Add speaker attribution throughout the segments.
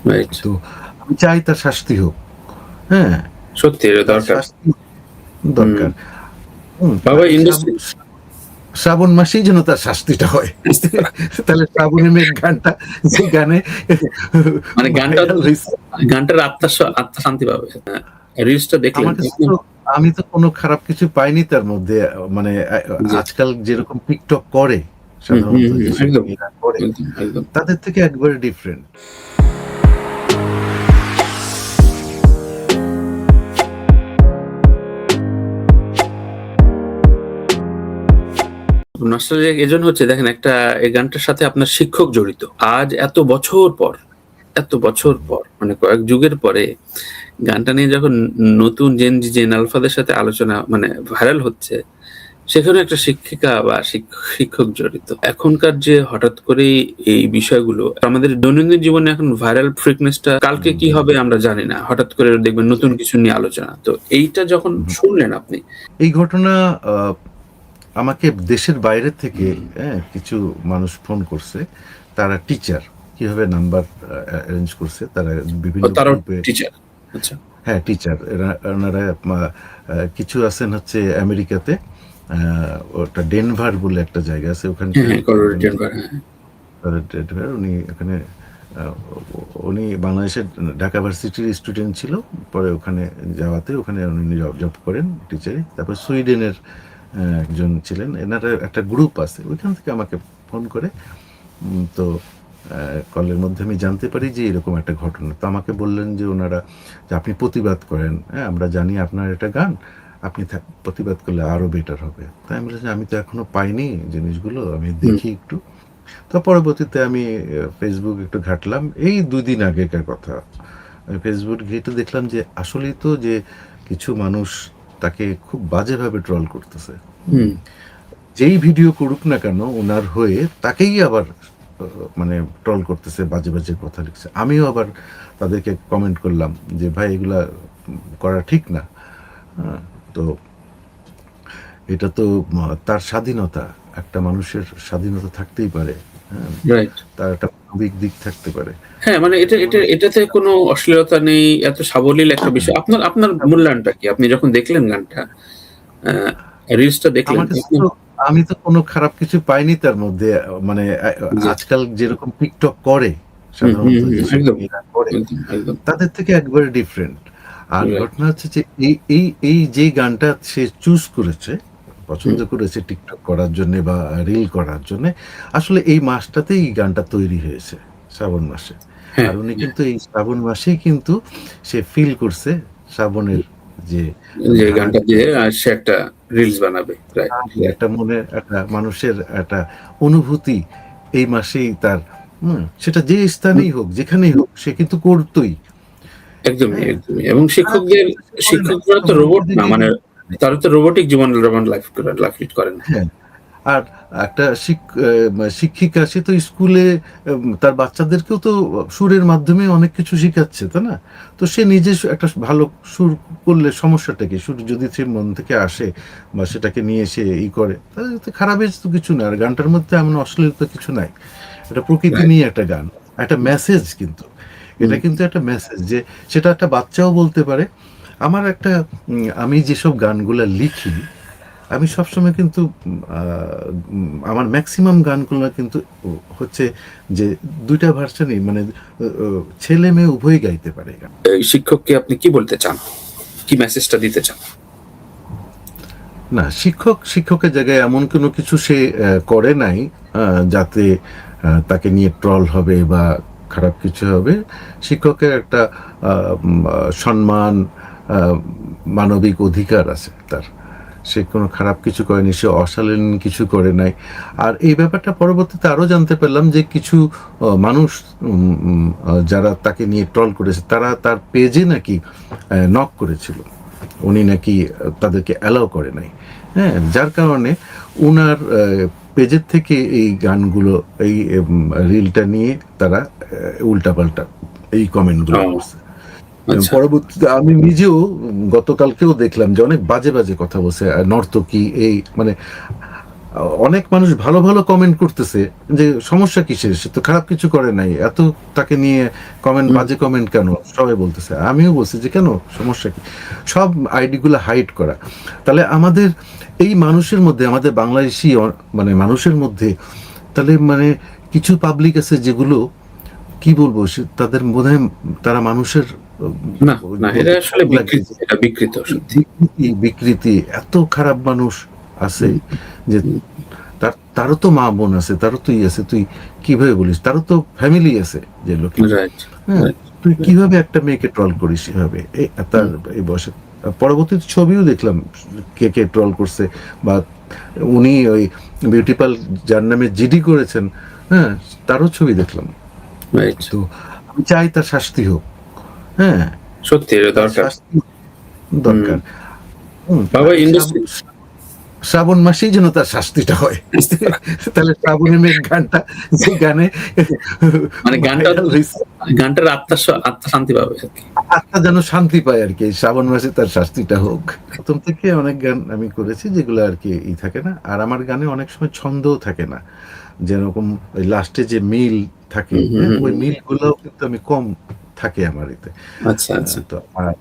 Speaker 1: Right.
Speaker 2: তো আমি চাই তার শাস্তি হোক। হ্যাঁ?
Speaker 1: সত্যি এটা
Speaker 2: তার
Speaker 1: দরকার।
Speaker 2: শাস্তি
Speaker 1: হুম।
Speaker 2: দরকার।
Speaker 1: বাবা ইন্ডাস্ট্রি
Speaker 2: শ্রাবণ মাসেই যেন তার শাস্তিটা হয়। তাহলে শ্রাবণের মেঘ গানটা, যে গানে
Speaker 1: মানে গানটা
Speaker 2: ভাইরাল হইছে,
Speaker 1: গানটার আত্মা শান্তি পাবে। হ্যাঁ। রিলসটা দেখলেন
Speaker 2: আমার কাছে
Speaker 1: দেখলেন?
Speaker 2: তো, আমি তো কোনো খারাপ কিছু পাইনি তার মধ্যে। মানে
Speaker 1: জি।
Speaker 2: আজকাল যেরকম টিকটক করে,
Speaker 1: হুম, হুম,
Speaker 2: সাধারণত
Speaker 1: হুম।
Speaker 2: যেসব
Speaker 1: একদম,
Speaker 2: মেয়েরা করে,
Speaker 1: একদম, একদম।
Speaker 2: তাদের থেকে একবারে ডিফারেন্ট।
Speaker 1: নস্টালজিক এজন্য হচ্ছে দেখেন একটা এই গানটার সাথে আপনার শিক্ষক জড়িত। আজ এত বছর পর মানে কয়েক যুগের পরে গানটা নিয়ে যখন নতুন জেন আলফাদের সাথে আলোচনা মানে ভাইরাল হচ্ছে, সেখানে একটা শিক্ষিকা বা শিক্ষক জড়িত। এখনকার যে হঠাৎ করেই এই বিষয়গুলো আমাদের দৈনন্দিন জীবনে এখন ভাইরাল ফ্রিকনেসটা কালকে কি হবে আমরা জানি না। হঠাৎ করে দেখবেন নতুন কিছু নিয়ে আলোচনা। তো এইটা যখন শুনলেন আপনি
Speaker 2: এই ঘটনা আ আমাকে দেশের বাইরে থেকে, হ্যাঁ, কিছু মানুষ ফোন করছে। তারা টিচার। কিভাবে নাম্বার অ্যারেঞ্জ করছে। তারা বিভিন্ন
Speaker 1: তারাও
Speaker 2: গ্রুপে,
Speaker 1: টিচার। আচ্ছা।
Speaker 2: হ্যাঁ, টিচার। ওনারা কিছু আছেন হচ্ছে আমেরিকাতে। আ ওটা ডেনভার বলে একটা জায়গা আছে।
Speaker 1: হ্যাঁ,
Speaker 2: ওখানকার
Speaker 1: হ্যাঁ, কলোরাডো
Speaker 2: একজন
Speaker 1: ডেনভার, হ্যাঁ।
Speaker 2: ডেনভার, উনি এখানে আ উনি বাংলাদেশের ঢাকা ভার্সিটির স্টুডেন্ট ছিল। পরে ওখানে যাওয়াতে ওখানে উনি জব করেন টিচারে। তারপর সুইডেনের একজন ছিলেন। এনারা একটা গ্রুপ আছে। ওইখান থেকে আমাকে ফোন করে। তো কলের মধ্যে আমি জানতে পারি যে এরকম একটা ঘটনা। তো আমাকে বললেন যে ওনারা, যে আপনি প্রতিবাদ করেন। হ্যাঁ? আমরা জানি আপনার এটা গান। আপনি প্রতিবাদ করলে আরো বেটার হবে। তাই আমি বললাম যে আমি তো এখনো পাইনি জিনিসগুলো। আমি
Speaker 1: হুম।
Speaker 2: দেখি একটু। তো পরবর্তীতে আমি Facebook একটু ঘাঁটলাম। এই ২ দিন আগেকার কথা। Facebook ঘেঁটে দেখলাম যে আসলেই তো, যে কিছু মানুষ তাকে খুব বাজেভাবে ট্রল করতেছে।
Speaker 1: হুম।
Speaker 2: যেই ভিডিও করুক না কেন উনার হয়ে, তাকেই আবার মানে ট্রল করতেছে, বাজে, বাজে কথা লিখছে। আমিও আবার তাদেরকে কমেন্ট করলাম যে, "ভাই এগুলা করা ঠিক না।" হ্যাঁ? তো এটা তো তার স্বাধীনতা। একটা মানুষের স্বাধীনতা থাকতেই পারে। হ্যাঁ?
Speaker 1: রাইট।
Speaker 2: তার একটা মানবিক দিক থাকতে পারে।
Speaker 1: হ্যাঁ, মানে এটাতে কোনো অশ্লীলতা নেই। এত সাবলীল একটা বিষয়। আপনার আপনার মূল্যায়নটা কি? আপনি যখন দেখলেন গানটা, আ রিলসটা দেখলেন
Speaker 2: আমার কাছে
Speaker 1: তখন
Speaker 2: তো, আমি তো কোনো খারাপ কিছু পাইনি তার মধ্যে। মানে
Speaker 1: জি।
Speaker 2: আজকাল যেরকম টিকটক করে,
Speaker 1: হুম, হুম,
Speaker 2: সাধারণত
Speaker 1: হুম।
Speaker 2: যেসব
Speaker 1: একদম,
Speaker 2: মেয়েরা করে,
Speaker 1: একদম, একদম।
Speaker 2: তাদের থেকে একবারে ডিফারেন্ট। আর
Speaker 1: রাইট।
Speaker 2: ঘটনা হচ্ছে যে এই যে গানটা সে চুজ করেছে, পছন্দ
Speaker 1: হুম।
Speaker 2: করেছে টিকটক করার জন্যে বা রিল করার জন্যে, আসলে এই মাসটাতেই এই গানটা তৈরি হয়েছে, শ্রাবণ মাসে।
Speaker 1: হ্যাঁ,
Speaker 2: আর উনি
Speaker 1: হ্যাঁ।
Speaker 2: কিন্তু এই শ্রাবণ মাসেই কিন্তু সে ফিল করছে শ্রাবণের যে
Speaker 1: যে
Speaker 2: ধারা,
Speaker 1: গানটা দিয়ে সে একটা রিলস বানাবে। Right, right.
Speaker 2: একটা মনে একটা মানুষের একটা অনুভূতি এই মাসেই তার, সেটা যে
Speaker 1: হুম,
Speaker 2: স্থানেই হোক, যেখানেই হোক, সে কিন্তু করতই।
Speaker 1: একদমই,
Speaker 2: হ্যাঁ?
Speaker 1: একদমই। এবং
Speaker 2: খারাপ কিছু তো সে করে নাই।
Speaker 1: শিক্ষকরা
Speaker 2: তো
Speaker 1: তো
Speaker 2: মনের
Speaker 1: রোবট না।
Speaker 2: দিকেই
Speaker 1: মানে
Speaker 2: কিন্তু,
Speaker 1: তারা তো রোবটিক জীবন লাইফ লিড করে না।
Speaker 2: হ্যাঁ। আর একটা শিক্ষিকা, সে তো স্কুলে তার বাচ্চাদেরকেও তো সুরের মাধ্যমে অনেক কিছু শিখাচ্ছে, তাই না? তো সে নিজে একটা ভালো সুর করলে সমস্যাটা কি? সুর যদি সে মন থেকে আসে বা সেটাকে নিয়ে সে করে, তাহলে তো খারাপের তো কিছু না। আর গানটার মধ্যে এমন অশ্লীলতা কিছু নাই। এটা প্রকৃতি
Speaker 1: রাইট।
Speaker 2: নিয়ে একটা গান। একটা মেসেজ কিন্তু। এটা
Speaker 1: হুম।
Speaker 2: কিন্তু একটা মেসেজ, যে সেটা একটা বাচ্চাও বলতে পারে। আমার একটা, আমি যেসব গানগুলা লিখি, আমি সবসময় কিন্তু আ আমার মেক্সিমাম গানগুলো কিন্তু হচ্ছে যে ২ টা ভার্শনই, মানে ছেলে-মেয়ে উভয়ই গাইতে পারে গান।
Speaker 1: এই শিক্ষককে আপনি কি বলতে চান? কি মেসেজটা দিতে চান?
Speaker 2: না, শিক্ষকের জায়গায় এমন কোনো কিছু সে করে নাই আ যাতে তাকে নিয়ে ট্রল হবে বা খারাপ কিছু হবে। শিক্ষকের একটা আ সম্মান, আ মানবিক অধিকার আছে তার। সে কোনো খারাপ কিছু করেনি, সে অশালীন কিছু করে নাই। আর এই ব্যাপারটা পরবর্তীতে আরো জানতে পারলাম যে কিছু মানুষ, উম উম যারা তাকে নিয়ে ট্রল করেছে, তারা তার পেজে নাকি নক করেছিল। উনি নাকি তাদেরকে অ্যালাও করে নাই। হ্যাঁ? যার কারণে উনার পেজের থেকে এই গানগুলো, এই রিলটা নিয়ে তারা উল্টাপাল্টা এই কমেন্টগুলো
Speaker 1: ও
Speaker 2: করছে।
Speaker 1: আচ্ছা।
Speaker 2: পরবর্তীতে আমি নিজেও গতকালকেও দেখলাম যে অনেক বাজে, বাজে কথা বলছে। নর্তকী এই মানে অনেক মানুষ ভালো ভালো কমেন্ট করতেছে যে সমস্যা কিসের, সে তো খারাপ কিছু করে নাই, এত তাকে নিয়ে কমেন্ট,
Speaker 1: হুম,
Speaker 2: বাজে কমেন্ট কেন, সবাই বলতেছে। আমিও বলছি যে কেন, সমস্যা কি, সব আইডিগুলো হাইড করা। তাহলে আমাদের এই মানুষের মধ্যে, আমাদের বাংলাদেশি মানে মানুষের মধ্যে, তাহলে মানে কিছু পাবলিক আছে যেগুলো কি বলবো, তাদের বোধহয় তারা মানুষের
Speaker 1: না, না, এটা
Speaker 2: বলতে
Speaker 1: আসলে
Speaker 2: খারাপ লাগে,
Speaker 1: বিকৃত, এটা বিকৃত সত্যি।
Speaker 2: বিকৃতি বিকৃতি, এত খারাপ মানুষ আছে
Speaker 1: হুম,
Speaker 2: যে
Speaker 1: হুম,
Speaker 2: তারও তো মা বোন আছে, তারও তুই আছে, তুই কিভাবে বলিস, তারও তো ফ্যামিলি আছে যে লোকের।
Speaker 1: রাইট,
Speaker 2: হ্যাঁ,
Speaker 1: রাইট,
Speaker 2: তুই
Speaker 1: রাইট।
Speaker 2: কিভাবে একটা মেয়েকে ট্রল করিস এভাবে, তার
Speaker 1: হুম,
Speaker 2: এই বয়সে। পরবর্তীতে ছবিও দেখলাম কে কে ট্রল করছে, বা উনি ওই বিউটিপাল যার নামে জিডি করেছেন, হ্যাঁ, তারও ছবি দেখলাম।
Speaker 1: রাইট।
Speaker 2: তো আমি চাই তার শাস্তি হোক। হ্যাঁ,
Speaker 1: সত্যি এটা
Speaker 2: তার
Speaker 1: দরকার।
Speaker 2: শাস্তি
Speaker 1: হুম।
Speaker 2: দরকার।
Speaker 1: বাবা
Speaker 2: আর
Speaker 1: ইন্ডাস্ট্রি
Speaker 2: শ্রাবণ মাসেই যেন তার শাস্তিটা হয়। তাহলে শ্রাবণে মেঘ গানটা, যে গানে
Speaker 1: মানে গানটা
Speaker 2: ভাইরাল হয়েছে,
Speaker 1: গানটার আত্মা শান্তি পাবে আরকি।
Speaker 2: আত্মা যেন শান্তি পায় আর কি, শ্রাবণ মাসে তার শাস্তিটা হোক। প্রথম থেকে অনেক গান আমি করেছি যেগুলো আর কি থাকে না, আর আমার গানে অনেক সময় ছন্দও থাকে না, যেরকম ওই লাস্টে যে মিল থাকে,
Speaker 1: হুম, হুম,
Speaker 2: হ্যাঁ,
Speaker 1: হুম,
Speaker 2: ওই
Speaker 1: হুম।
Speaker 2: মিলগুলোও কিন্তু আমি কম থাকে আমার এতে।
Speaker 1: আচ্ছা, আচ্ছা।
Speaker 2: তো আর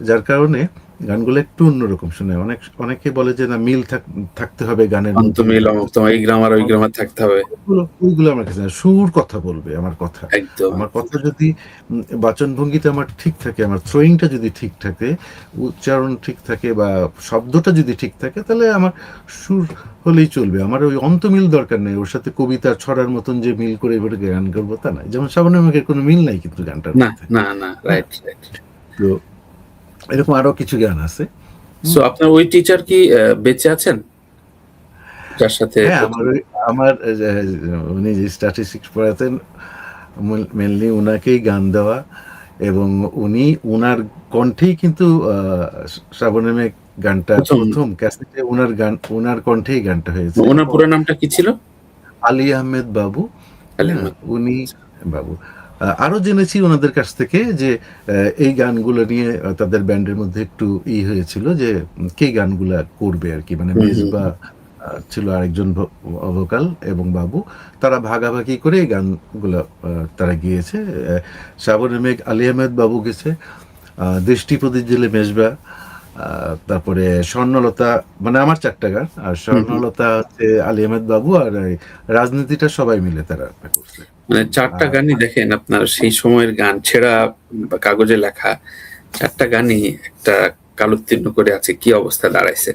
Speaker 2: যার কারণে গানগুলো একটু অন্যরকম শোনে। অনেকে বলে যে না, মিল থাকতে হবে গানের
Speaker 1: অন্ত
Speaker 2: মধ্যে।
Speaker 1: মিল অমুক্ত এই গ্রামার ওই গ্রামার থাকতে হবে।
Speaker 2: ওইগুলো আমার কাছে না। সুর কথা বলবে আমার কথা।
Speaker 1: একদম।
Speaker 2: আমার কথা যদি বাচনভঙ্গিটা আমার ঠিক থাকে, আমার থ্রোয়িংটা যদি ঠিক থাকে, উচ্চারণ ঠিক থাকে, বা শব্দটা যদি ঠিক থাকে, তাহলে আমার সুর হলেই চলবে। আমার ওই অন্তমিল দরকার নেই। ওর সাথে কবিতা ছড়ার মতন যে মিল করে এবারে গান করবো তা নাই। যেমন শ্রাবণের মেঘের কোনো মিল নাই কিন্তু গানটার
Speaker 1: না,
Speaker 2: মধ্যে।
Speaker 1: না, না।
Speaker 2: হ্যাঁ?
Speaker 1: Right, right.
Speaker 2: তো এরকম আরো কিছু গান আছে।
Speaker 1: সো
Speaker 2: হুম?
Speaker 1: আপনার ওই টিচার কি বেঁচে আছেন? যার সাথে
Speaker 2: হ্যাঁ,
Speaker 1: ১ম
Speaker 2: আমার উনি যে স্ট্যাটিস্টিক্স পড়াতেন, মেনলি উনাকেই গান দেওয়া, এবং উনি উনার কণ্ঠেই কিন্তু শ্রাবণের মেঘ গানটা
Speaker 1: ১ম
Speaker 2: প্রথম ক্যাসেটে, উনার গান, উনার কণ্ঠেই গানটা হয়েছে।
Speaker 1: উনার পুরো নামটা কি ছিল?
Speaker 2: আলী আহমেদ বাবু।
Speaker 1: আলী
Speaker 2: হ্যাঁ,
Speaker 1: আহমেদ।
Speaker 2: উনি
Speaker 1: আচ্ছা।
Speaker 2: বাবু। আরো জেনেছি ওনাদের কাছ থেকে যে এই গানগুলো নিয়ে তাদের ব্যান্ডের মধ্যে একটু হয়েছিল যে কে গানগুলা করবে আর কি, মানে
Speaker 1: হুম, হুম,
Speaker 2: মেজবা
Speaker 1: হুম।
Speaker 2: ছিল আরেকজন ভোকাল, এবং বাবু, তারা ভাগাভাগি করে এই গানগুলো তারা গিয়েছে। শ্রাবণের মেঘ আলী আহমেদ বাবু গেছে, দৃষ্টি প্রদীপ জেলে মেজবা, তারপরে স্বর্ণলতা, মানে আমার ৪টা গান, আর
Speaker 1: হুম, হুম।
Speaker 2: স্বর্ণলতা হচ্ছে আলী আহমেদ বাবু, আর এই রাজনীতিটা সবাই মিলে তারা করছে।
Speaker 1: মানে ৪ টা
Speaker 2: আর
Speaker 1: গানই দেখেন আপনার সেই সময়ের গান ছেঁড়া বা কাগজে লেখা ৪ টা গানই একটা কালোত্তীর্ণ করে আছে কি অবস্থা দাঁড়াইছে।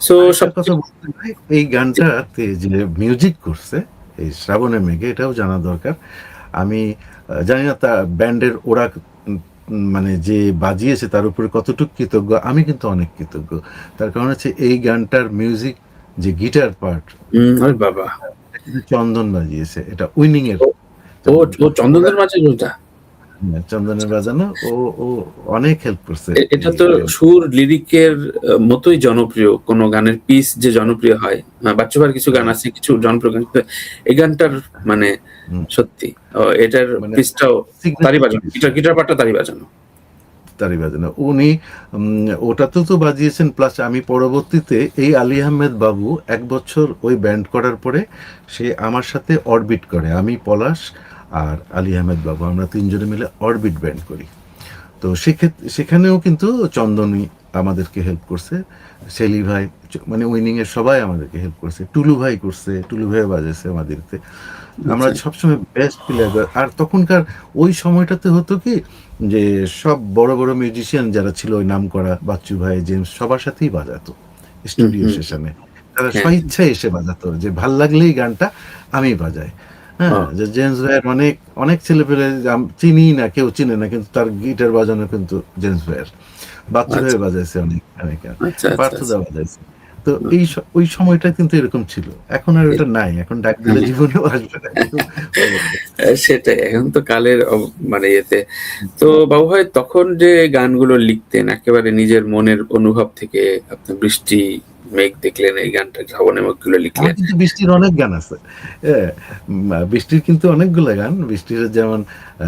Speaker 1: সো
Speaker 2: আরেকটা কথা
Speaker 1: সবচেয়ে
Speaker 2: বলতে চাই, এই গানটাতে যে মিউজিক করছে এই শ্রাবণের মেঘে, এটাও জানা দরকার। আমি জানি না তার ব্যান্ডের ওরা মানে যে বাজিয়েছে তার উপরে কতটুকু কৃতজ্ঞ, আমি কিন্তু অনেক কৃতজ্ঞ। তার কারণ হচ্ছে এই গানটার মিউজিক, যে গিটার পার্ট,
Speaker 1: ওরে বাবা!
Speaker 2: কিন্তু চন্দন বাজিয়েছে, এটা উইনিং এর
Speaker 1: ও ও ও
Speaker 2: চন্দনটা ওরা,
Speaker 1: চন্দনের মাঝে ওটা।
Speaker 2: চন্দনের
Speaker 1: আচ্ছা, আচ্ছা।
Speaker 2: বাজানো, ও ও অনেক হেল্প করছে
Speaker 1: এটা
Speaker 2: এই
Speaker 1: তো
Speaker 2: গান।
Speaker 1: সুর লিরিকের মতোই জনপ্রিয়। কোন গানের পিস যে জনপ্রিয় হয়। বাচ্চু ভাইয়ের কিছু গান আছে, কিছু জনপ্রিয় গান। কিন্তু এই গানটার মানে
Speaker 2: হুম,
Speaker 1: সত্যি এটার
Speaker 2: মানে
Speaker 1: পিসটাও তারই
Speaker 2: সিগনেচার
Speaker 1: বাজানো।
Speaker 2: পিস,
Speaker 1: গিটার পার্টটা তারই বাজানো।
Speaker 2: তারই বাজানো উনি। ওটাতেও তো বাজিয়েছেন, প্লাস আমি পরবর্তীতে এই আলী আহমেদ বাবু ১ বছর ওই ব্যান্ড করার পরে সে আমার সাথে অরবিট করে, আমি পলাশ আর আলী আহমেদ বাবু, আমরা ৩ জনে মিলে অরবিট ব্যান্ড করি। তো সেখানেও কিন্তু চন্দনই আমাদেরকে হেল্প করছে, সেলি ভাই, মানে উইনিং এর সবাই আমাদেরকে হেল্প করছে, টুলু ভাই করছে, টুলু ভাই বাজাইছে আমাদেরকে। আমরা
Speaker 1: আচ্ছা।
Speaker 2: সবসময় বেস্ট প্লেয়ার। আর তখনকার ওই সময়টাতে হতো কি, যে সব বড় বড় মিউজিশিয়ান যারা ছিল, ওই নামকরা বাচ্চু ভাই, জেমস, সবার সাথেই বাজাতো
Speaker 1: হুম,
Speaker 2: স্টুডিও
Speaker 1: হুম।
Speaker 2: সেশনে। তারা
Speaker 1: হ্যাঁ, হ্যাঁ।
Speaker 2: স্বইচ্ছায় এসে বাজাতো, যে ভাল লাগলেই গানটা আমি বাজাই। হ্যাঁ,
Speaker 1: ও
Speaker 2: যে জেমস ভাইয়ের অনেক অনেক ছেলেপেলে চিনি না, কেউ চিনে না, কিন্তু তার গিটার বাজানো কিন্তু জেমস ভাইয়ের। বাচ্চু ভাই
Speaker 1: আচ্ছা,
Speaker 2: বাজাইছে অনেক অনেক গান,
Speaker 1: আচ্ছা, আচ্ছা, আচ্ছা।
Speaker 2: পার্থদা বাজাইছে। তো ওই সময়টা কিন্তু এরকম ছিল। এখন আর ওটা নাই। এখন ডাক দিলে
Speaker 1: হ্যাঁ,
Speaker 2: জীবনেও আসবে না এরকম অবস্থা।
Speaker 1: সেটাই। এখন তো কালের মানে ইয়েতে। তো বাবু ভাই তখন যে গানগুলো লিখতেন একেবারে নিজের মনের অনুভব থেকে আপনার বৃষ্টি, মেঘ দেখলেন এই গানটা শ্রাবণের মেঘগুলো
Speaker 2: আমার
Speaker 1: লিখলেন।
Speaker 2: কিন্তু বৃষ্টির অনেক গান আছে। হ্যাঁ, বৃষ্টির কিন্তু অনেকগুলা গান। বৃষ্টির যেমন আ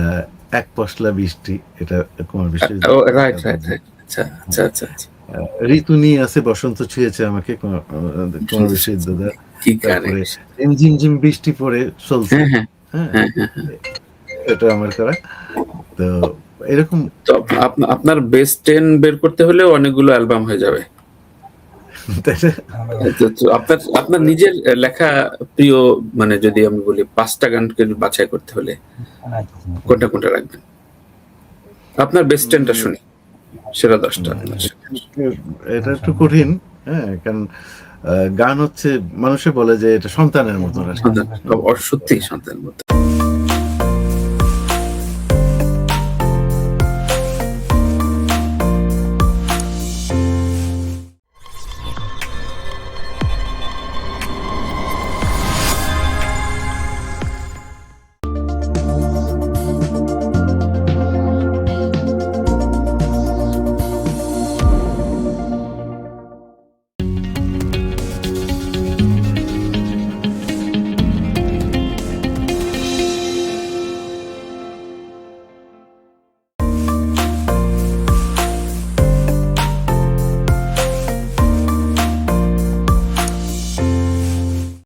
Speaker 2: 'এক পশলা বৃষ্টি', এটা কুমার
Speaker 1: ও
Speaker 2: বিশ্বজিৎ
Speaker 1: রাইট, রাইট,
Speaker 2: দাদার।
Speaker 1: রাইট। আচ্ছা, আচ্ছা, আচ্ছা, আচ্ছা।
Speaker 2: 'ঋতু নিয়ে আছে বসন্ত ছুঁয়েছে আমাকে', কুমার
Speaker 1: শুনতে
Speaker 2: বিশ্বজিৎ
Speaker 1: শুনতে।
Speaker 2: দাদার।
Speaker 1: কি গান
Speaker 2: তারপরে ঝিমঝিম বৃষ্টি পড়ে চলছে।
Speaker 1: হ্যাঁ, হ্যাঁ,
Speaker 2: হ্যাঁ,
Speaker 1: হ্যাঁ, হ্যাঁ, হ্যাঁ।
Speaker 2: এটা আমার করা। তো এরকম
Speaker 1: তো আপনার বেস্ট 10 বের করতে হলেও অনেকগুলো অ্যালবাম হয়ে যাবে। তো আপনার আপনার নিজের লেখা প্রিয় মানে যদি আমি বলি ৫ টা গানকে বাছাই করতে হলে কোনটা, কোনটা রাখবেন? আপনার বেস্ট 10 টা শুনি। সেরা ১০ টা আপনার।
Speaker 2: এটা একটু কঠিন। হ্যাঁ, কারণ গান হচ্ছে মানুষে বলে যে এটা সন্তানের মতো রাষ্ট্র।
Speaker 1: সন্তান সত্যিই সন্তানের মতো।